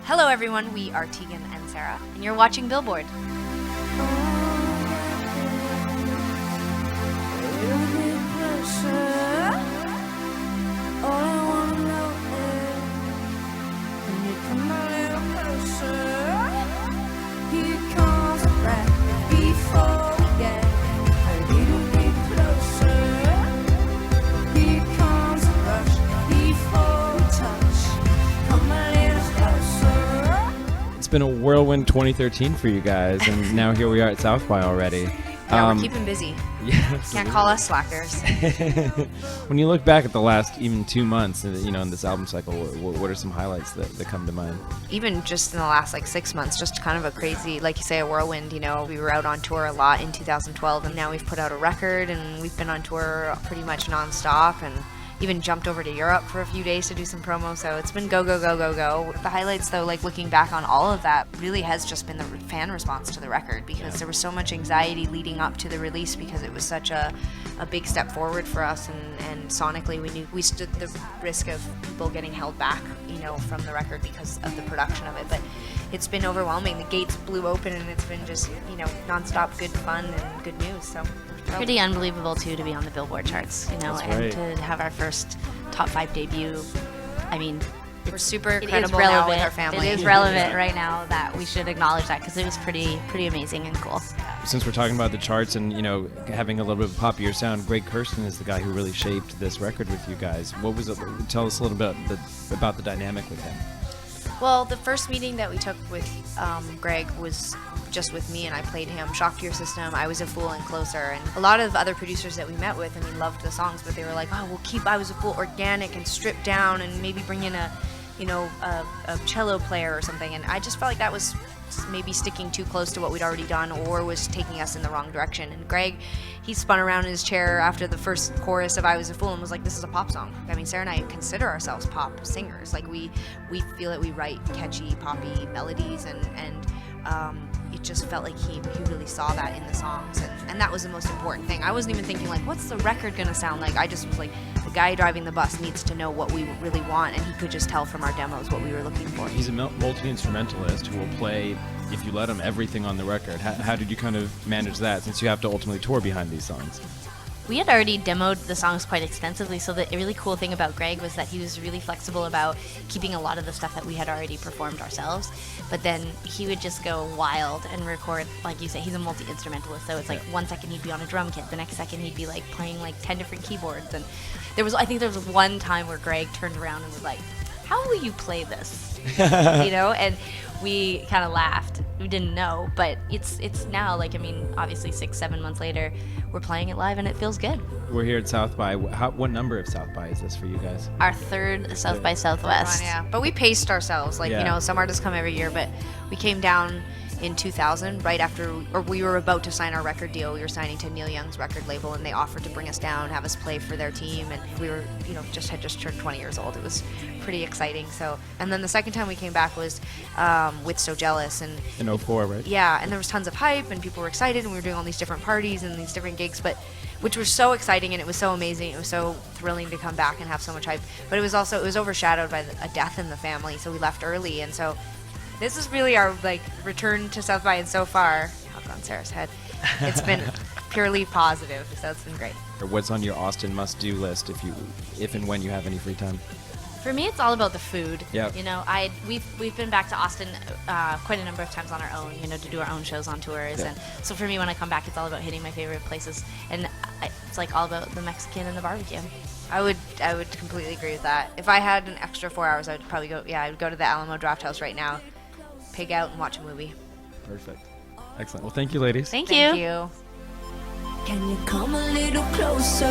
Hello everyone, we are Tegan and Sara, and you're watching Billboard. It's been a whirlwind 2013 for you guys, and now here we are at South by already. Yeah, we're keeping busy. Yeah, can't call us slackers. When you look back at the last even 2 months, in this album cycle, what are some highlights that come to mind? Even just in the last 6 months, just kind of a crazy, like you say, a whirlwind. We were out on tour a lot in 2012, and now we've put out a record, and we've been on tour pretty much nonstop, and even jumped over to Europe for a few days to do some promo, so it's been go, go, go, go, go. The highlights, though, looking back on all of that, really has just been the fan response to the record, because there was so much anxiety leading up to the release, because it was such a big step forward for us, and sonically we knew we stood the risk of people getting held back, from the record because of the production of it. But it's been overwhelming. The gates blew open, and it's been just, nonstop good fun and good news, so. Pretty unbelievable too to be on the Billboard charts, and right. to have our first top 5 debut. I mean, we're super credible now with our family. It is relevant right now that we should acknowledge that, because it was pretty amazing and cool. Since we're talking about the charts and having a little bit of a poppier sound, Greg Kirsten is the guy who really shaped this record with you guys. What was it? Tell us a little bit about the dynamic with him. Well, the first meeting that we took with Greg was just with me, and I played him Shock to Your System, I Was a Fool, and Closer. And a lot of other producers that we met with, loved the songs, but they were like, we'll keep I Was a Fool organic and stripped down, and maybe bring in a cello player or something. And I just felt like that was maybe sticking too close to what we'd already done, or was taking us in the wrong direction. And Greg, he spun around in his chair after the first chorus of I Was a Fool and was like, this is a pop song. Sara and I consider ourselves pop singers. We feel that we write catchy, poppy melodies, and it just felt like he really saw that in the songs, and that was the most important thing. I wasn't even thinking what's the record gonna sound like. I just was like, the guy driving the bus needs to know what we really want, and he could just tell from our demos what we were looking for. He's a multi-instrumentalist who will play, if you let him, everything on the record. How did you kind of manage that, since you have to ultimately tour behind these songs? We had already demoed the songs quite extensively, so the really cool thing about Greg was that he was really flexible about keeping a lot of the stuff that we had already performed ourselves, but then he would just go wild and record, like you say, he's a multi-instrumentalist, so it's 1 second he'd be on a drum kit, the next second he'd be 10 different keyboards, and I think there was one time where Greg turned around and was like, how will you play this? And we kind of laughed. We didn't know, but it's now, obviously 6-7 months later, we're playing it live and it feels good. We're here at South by. What number of South by is this for you guys? Our third South by Southwest. Yeah, but we paced ourselves. Some artists come every year, but we came down in 2000, right after, or we were about to sign our record deal. We were signing to Neil Young's record label, and they offered to bring us down, have us play for their team, and we were, had just turned 20 years old. It was pretty exciting. So, and then the second time we came back was with So Jealous, and in 04, right? Yeah, and there was tons of hype, and people were excited, and we were doing all these different parties and these different gigs, which was so exciting, and it was so amazing. It was so thrilling to come back and have so much hype. But it was overshadowed by a death in the family, so we left early, and so this is really our return to South by, and so far, knock on Sarah's head, it's been purely positive, so it's been great. Or what's on your Austin must-do list if and when you have any free time? For me, it's all about the food. Yeah. We've been back to Austin quite a number of times on our own, to do our own shows on tours, and so for me, when I come back, it's all about hitting my favorite places, and it's all about the Mexican and the barbecue. I would completely agree with that. If I had an extra 4 hours, I would probably go. Yeah, I would go to the Alamo Draft House right now, pig out, and watch a movie. Perfect. Excellent. Well, thank you, ladies. Thank you. Thank you. Can you come a little closer?